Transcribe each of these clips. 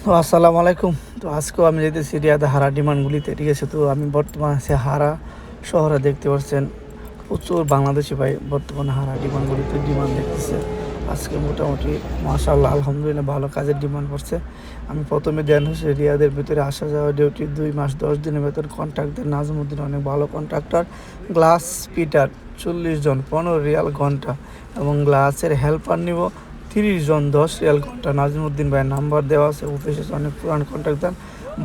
তো আসসালামু আলাইকুম। তো আজকেও আমি যেতেছি রিয়াদে হারা ডিমান্ডগুলিতে, ঠিক আছে। তো আমি বর্তমানে আছি হারা শহরে, দেখতে পাচ্ছেন প্রচুর বাংলাদেশি ভাই বর্তমানে হারা ডিমান্ডগুলিতে ডিমান্ড দেখতেছে। আজকে মোটামুটি মাশাআল্লাহ আলহামদুলিল্লাহ ভালো কাজের ডিমান্ড পড়ছে। আমি প্রথমে দেন হচ্ছে রিয়াদের ভিতরে আসা যাওয়া ডিউটি 2 মাস 10 দিনের ভেতর কন্ট্রাক্ট দেন নাজমুদ্দিন, অনেক ভালো কন্ট্রাক্টর। গ্লাস ফিটার 40 জন 15 রিয়াল ঘন্টা এবং গ্লাসের হেল্পার নিব 30 জন 10 রিয়াল ঘন্টা। নাজিমুদ্দিন ভাইয়ের নাম্বার দেওয়া আছে, অফিসে অনেক পুরান কন্ট্রাক্টর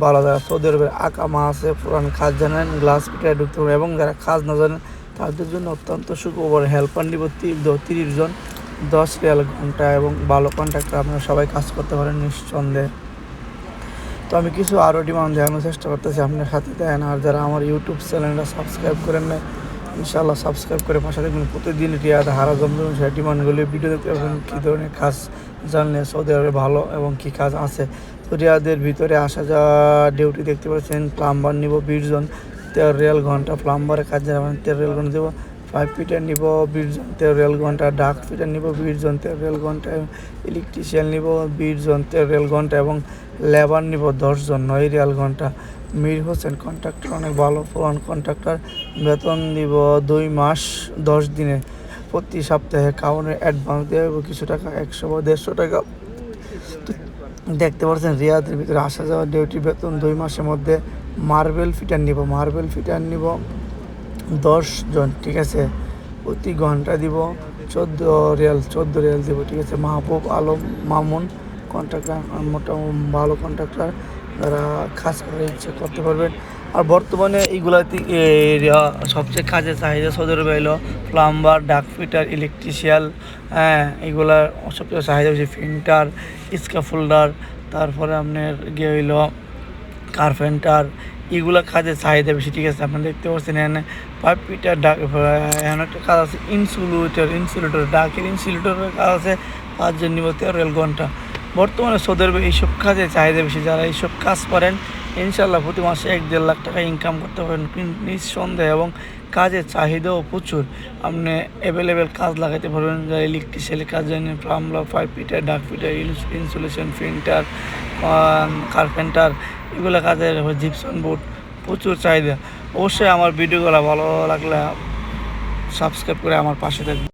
ভালো, যারা সৌদি আরবের আকামা আছে, পুরান কাজ জানেন, গ্লাস ফিটারে ঢুকতে পারবে এবং যারা কাজ না জানেন তাদের জন্য অত্যন্ত সুখবর। হেল্পার নিব 30 জন 10 রিয়াল ঘন্টা এবং ভালো কন্ট্রাক্টর, আপনারা সবাই কাজ করতে পারেন নিঃসন্দেহে। তো আমি কিছু আরও ডিমান্ড দেখানোর চেষ্টা করতেছি, আপনার সাথে দেন। আর যারা আমার ইউটিউব চ্যানেলটা সাবস্ক্রাইব করেন না, ইনশাআল্লাহ সাবস্ক্রাইব করে পাশে দেখবেন। প্রতিদিন রিয়াদ হারা জমজম সেই ডিমান্ডগুলি ভিডিও দেখতে পাবেন, কী ধরনের কাজ জানলে সৌদি আরবে ভালো এবং কী কাজ আছে। তো রিয়াদের ভিতরে আসা যাওয়া ডিউটি দেখতে পাচ্ছেন। প্লাম্বার নিব 20 জন 13 রিয়াল ঘন্টা, প্লাম্বারের কাজ যাবেন 13 রিয়াল ঘন্টা দেবো। 5 ফিটার নিব 20 জন 13 রিয়াল ঘন্টা, ডাক ফিটার নিব 20 জন 13 রিয়াল ঘন্টা, ইলেকট্রিশিয়ান নিব 20 জন 13 রিয়াল ঘন্টা এবং লেবার নিব 10 জন 9 রিয়াল ঘন্টা। মীর হোসেন কন্ট্রাক্টর, অনেক ভালো পুরান কন্ট্রাক্টর। বেতন দিব 2 মাস 10 দিনে, প্রতি সপ্তাহে কাউন্টার অ্যাডভান্স দেওয়া হবে কিছু টাকা, 100 বা 150 টাকা। তো দেখতে পাচ্ছেন রিয়াদের ভিতরে আসা যাওয়া ডিউটি, বেতন 2 মাসের মধ্যে। মার্বেল ফিটার নিব 10 জন, ঠিক আছে। প্রতি ঘন্টা দিব 14 রিয়াল দিব, ঠিক আছে। মাহবুব আলম মামুন কন্ট্রাক্টর, মোটামুটি ভালো কন্ট্রাক্টর, যারা কাজ করে ইচ্ছে করতে পারবেন। আর বর্তমানে এইগুলাতে সবচেয়ে কাজের চাহিদা সৌদি আরবে এলো প্লাম্বার, ডাক ফিটার, ইলেকট্রিশিয়ান, হ্যাঁ এগুলার সবচেয়ে চাহিদা বেশি। প্রিন্টার, স্কাফোল্ডার, তারপরে আপনার গিয়ে হইলো কার্পেন্টার, এগুলো কাজের চাহিদা বেশি, ঠিক আছে। আপনারা দেখতে পাচ্ছেন এখানে 5 ফিটার ডাক, এখানে একটা কাজ আছে ইনসুলেটর ডাকের ইনসুলেটরের কাজ আছে 5 জন নিব 13 রিয়াল ঘন্টা। বর্তমানে সৌদি আরবে এইসব কাজের চাহিদা বেশি, যারা এইসব কাজ করেন ইনশাল্লাহ প্রতি মাসে 1-1.5 লাখ টাকা ইনকাম করতে পারেন নিঃসন্দেহে, এবং কাজের চাহিদাও প্রচুর। আপনি অ্যাভেলেবেল কাজ লাগাইতে পারবেন, যারা ইলেকট্রিশিয়ানের কাজ জানেন, প্লাম্বার, 5 ফিটার, ডাক ফিটার, ইনসুলেশন, প্রিন্টার, কার্পেন্টার, এগুলো কাজের, জিপসন বোর্ড, প্রচুর চাহিদা। অবশ্যই আমার ভিডিওগুলো ভালো লাগলে সাবস্ক্রাইব করে আমার পাশে থাকবেন।